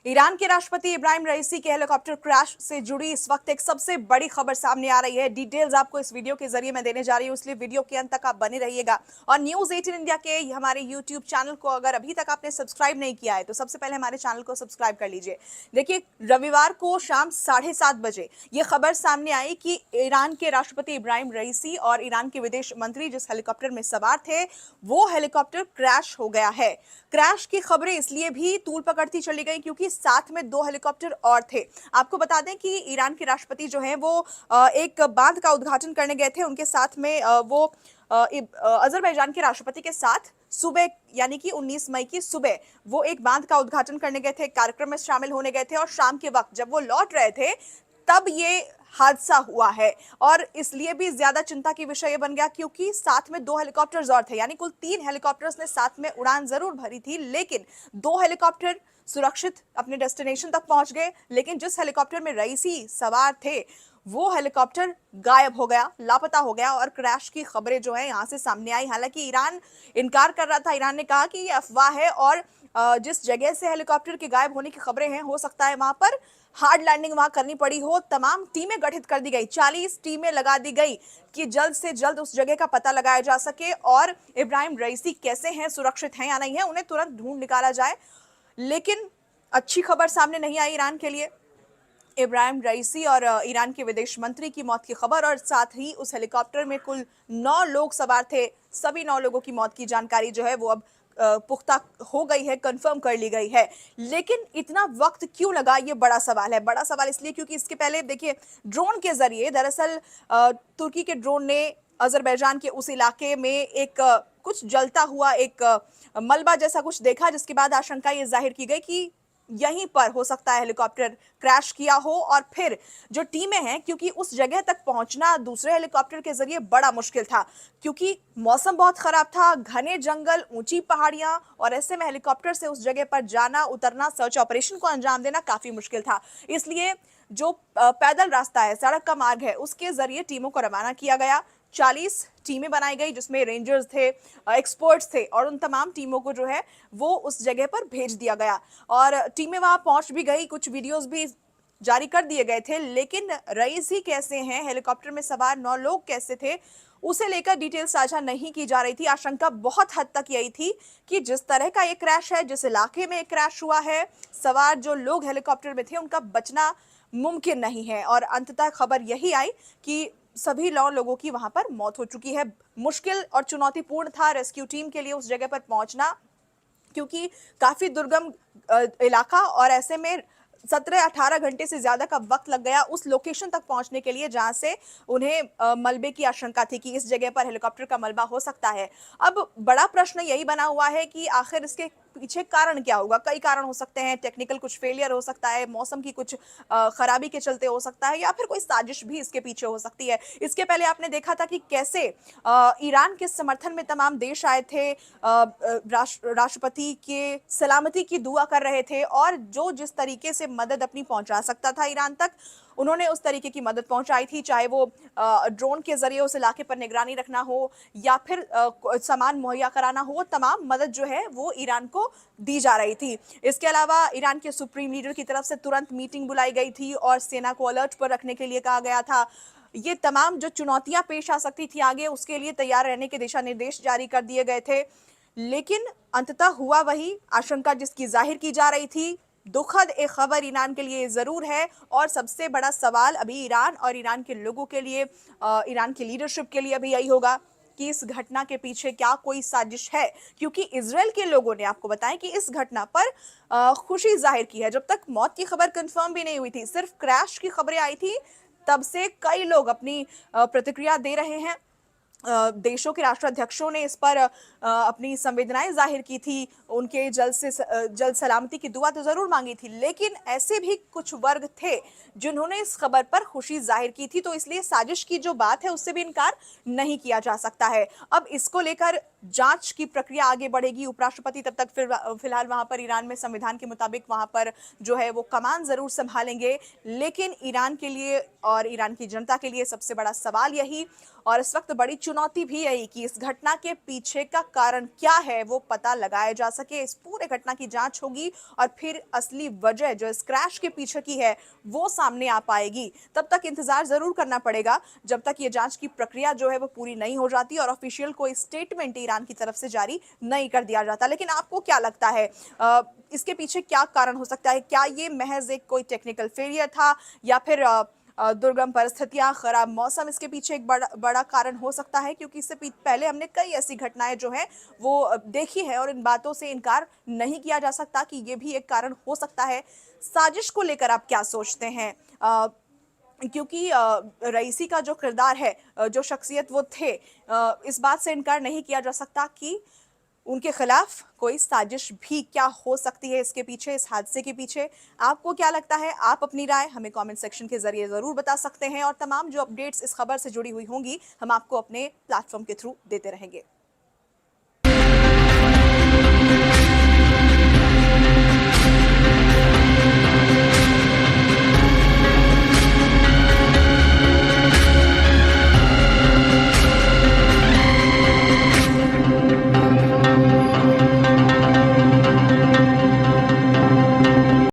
Iran के राष्ट्रपति इब्राहिम रईसी के हेलीकॉप्टर क्रैश से जुड़ी इस वक्त एक सबसे बड़ी खबर सामने आ रही है। डिटेल्स आपको इस वीडियो के जरिए मैं देने जा रही हूं, इसलिए वीडियो के अंत तक आप बने रहिएगा। और न्यूज 18 इंडिया के हमारे यूट्यूब चैनल को अगर अभी तक आपने सब्सक्राइब नहीं किया है तो सबसे पहले हमारे चैनल को सब्सक्राइब कर लीजिए। देखिए, रविवार को शाम 7:30 बजे ये खबर सामने आई कि ईरान के राष्ट्रपति इब्राहिम रईसी और ईरान के विदेश मंत्री जिस हेलीकॉप्टर में सवार थे वो हेलीकॉप्टर क्रैश हो गया है। क्रैश की खबरें इसलिए भी तूल पकड़ती चली गई क्योंकि साथ में 2 हेलीकॉप्टर और थे। आपको बता दें कि ईरान के राष्ट्रपति जो हैं वो एक बांध का उद्घाटन करने गए थे। उनके साथ में वो अजरबैजान के राष्ट्रपति के साथ सुबह यानी कि 19 मई की सुबह वो एक बांध का उद्घाटन करने गए थे, कार्यक्रम में शामिल होने गए थे और शाम के वक्त जब वो लौट रहे थे तब ये हादसा हुआ है। और इसलिए भी ज्यादा चिंता की विषय बन गया क्योंकि साथ में 2 हेलीकॉप्टर्स और थे, यानी कुल 3 हेलीकॉप्टर्स ने साथ में उड़ान जरूर भरी थी, लेकिन 2 हेलीकॉप्टर सुरक्षित अपने डेस्टिनेशन तक पहुंच गए। लेकिन जिस हेलीकॉप्टर में रईसी सवार थे वो हेलीकॉप्टर गायब हो गया, लापता हो गया और क्रैश की खबरें जो है यहां से सामने आई। हालांकि ईरान इनकार कर रहा था। ईरान ने कहा कि ये अफवाह है और जिस जगह से हेलीकॉप्टर के गायब होने की खबरें हैं हो सकता है वहां पर हार्ड लैंडिंग वहां करनी पड़ी हो। तमाम टीमें गठित कर दी गई, 40 टीमें लगा दी गई कि जल्द से जल्द उस जगह का पता लगाया जा सके और इब्राहिम रईसी कैसे हैं, सुरक्षित हैं या नहीं है, उन्हें तुरंत ढूंढ निकाला जाए। लेकिन अच्छी खबर सामने नहीं आई ईरान के लिए। इब्राहिम रईसी और ईरान के विदेश मंत्री की मौत की खबर और साथ ही उस हेलीकॉप्टर में कुल 9 लोग सवार थे, सभी 9 लोगों की मौत की जानकारी जो है वो अब पुख्ता हो गई है, कंफर्म कर ली गई है। लेकिन इतना वक्त क्यों लगा, ये बड़ा सवाल है। बड़ा सवाल इसलिए क्योंकि इसके पहले देखिए ड्रोन के जरिए दरअसल तुर्की के ड्रोन ने अजरबैजान के उस इलाके में एक कुछ जलता हुआ एक मलबा जैसा कुछ देखा, जिसके बाद आशंका ये जाहिर की गई कि यहीं पर हो सकता है हेलीकॉप्टर क्रैश किया हो। और फिर जो टीमें हैं, क्योंकि उस जगह तक पहुंचना दूसरे हेलीकॉप्टर के जरिए बड़ा मुश्किल था क्योंकि मौसम बहुत खराब था, घने जंगल, ऊंची पहाड़ियां, और ऐसे में हेलीकॉप्टर से उस जगह पर जाना उतरना, सर्च ऑपरेशन को अंजाम देना काफी मुश्किल था। इसलिए जो पैदल रास्ता है, सड़क का मार्ग है, उसके जरिए टीमों को रवाना किया गया। 40 टीमें बनाई गई जिसमें रेंजर्स थे, एक्सपर्ट्स थे, और उन तमाम टीमों को जो है वो उस जगह पर भेज दिया गया और टीमें वहां पहुंच भी गई। कुछ वीडियोस भी जारी कर दिए गए थे। लेकिन रईस ही कैसे हैं, हेलीकॉप्टर में सवार 9 लोग कैसे थे, उसे लेकर डिटेल साझा नहीं की जा रही थी। आशंका बहुत हद तक यही थी कि जिस तरह का ये क्रैश है, जिस इलाके में क्रैश हुआ है, सवार जो लोग हेलीकॉप्टर में थे उनका बचना मुमकिन नहीं है। और अंततः खबर यही आई कि सभी 9 लोगों की वहां पर मौत हो चुकी है। मुश्किल और चुनौतीपूर्ण था रेस्क्यू टीम के लिए उस जगह पर पहुंचना क्योंकि काफी दुर्गम इलाका, और ऐसे में 17-18 घंटे से ज्यादा का वक्त लग गया उस लोकेशन तक पहुंचने के लिए जहां से उन्हें मलबे की आशंका थी कि इस जगह पर हेलीकॉप्टर का मलबा हो सकता है। अब बड़ा प्रश्न यही बना हुआ है कि आखिर इसके पीछे कारण क्या होगा। कई कारण हो सकते हैं, टेक्निकल कुछ फेलियर हो सकता है, मौसम की कुछ खराबी के चलते हो सकता है, या फिर कोई साजिश भी इसके पीछे हो सकती है। इसके पहले आपने देखा था कि कैसे ईरान के समर्थन में तमाम देश आए थे, राष्ट्रपति के सलामती की दुआ कर रहे थे और जो जिस तरीके से मदद अपनी पहुंचा सकता था ईरान तक, उन्होंने उस तरीके की मदद पहुंचाई थी, चाहे वो ड्रोन के जरिए उस इलाके पर निगरानी रखना हो या फिर सामान मुहैया कराना हो। तमाम मदद जो है वो ईरान को दी जा रही थी। इसके अलावा ईरान के सुप्रीम लीडर की तरफ से तुरंत मीटिंग बुलाई गई थी और सेना को अलर्ट पर रखने के लिए कहा गया था। ये तमाम जो चुनौतियां पेश आ सकती थी आगे, उसके लिए तैयार रहने के दिशा निर्देश जारी कर दिए गए थे। लेकिन अंततः हुआ वही, आशंका जिसकी जाहिर की जा रही थी। दुखद एक खबर ईरान के लिए जरूर है और सबसे बड़ा सवाल अभी ईरान और ईरान के लोगों के लिए, ईरान की लीडरशिप के लिए अभी यही होगा कि इस घटना के पीछे क्या कोई साजिश है। क्योंकि इजराइल के लोगों ने, आपको बताएं कि इस घटना पर खुशी जाहिर की है। जब तक मौत की खबर कंफर्म भी नहीं हुई थी, सिर्फ क्रैश की खबरें आई थी, तब से कई लोग अपनी प्रतिक्रिया दे रहे हैं। देशों के राष्ट्राध्यक्षों ने इस पर अपनी संवेदनाएं जाहिर की थी, उनके जल्द सलामती की दुआ तो जरूर मांगी थी, लेकिन ऐसे भी कुछ वर्ग थे जिन्होंने इस खबर पर खुशी जाहिर की थी। तो इसलिए साजिश की जो बात है उससे भी इनकार नहीं किया जा सकता है। अब इसको लेकर जांच की प्रक्रिया आगे बढ़ेगी। उपराष्ट्रपति तब तक फिलहाल वहां पर ईरान में संविधान के मुताबिक वहां पर जो है वो कमान जरूर संभालेंगे। लेकिन ईरान के लिए और ईरान की जनता के लिए सबसे बड़ा सवाल यही, और इस वक्त बड़ी चुनौती भी यही कि इस घटना के पीछे का कारण क्या है वो पता लगाया जा सके। इस पूरे घटना की जांच होगी और फिर असली वजह जो इस क्रैश के पीछे की है वो सामने आ पाएगी। तब तक इंतजार जरूर करना पड़ेगा जब तक ये जांच की प्रक्रिया जो है वो पूरी नहीं हो जाती और ऑफिशियल कोई स्टेटमेंट ईरान की तरफ से जारी नहीं कर दिया जाता। लेकिन आपको क्या लगता है, इसके पीछे क्या कारण हो सकता है? क्या ये महज एक कोई टेक्निकल फेलियर था या फिर दुर्गम परिस्थितियां, खराब मौसम इसके पीछे एक बड़ा बड़ा कारण हो सकता है? क्योंकि इससे पहले हमने कई ऐसी घटनाएं जो हैं वो देखी है और इन बातों से इनकार नहीं किया जा सकता कि ये भी एक कारण हो सकता है। साजिश को लेकर आप क्या सोचते हैं? क्योंकि रईसी का जो किरदार है, जो शख्सियत वो थे, इस बात से इनकार नहीं किया जा सकता कि उनके खिलाफ कोई साजिश भी क्या हो सकती है इसके पीछे, इस हादसे के पीछे। आपको क्या लगता है? आप अपनी राय हमें कमेंट सेक्शन के जरिए जरूर बता सकते हैं और तमाम जो अपडेट्स इस खबर से जुड़ी हुई होंगी हम आपको अपने प्लेटफॉर्म के थ्रू देते रहेंगे।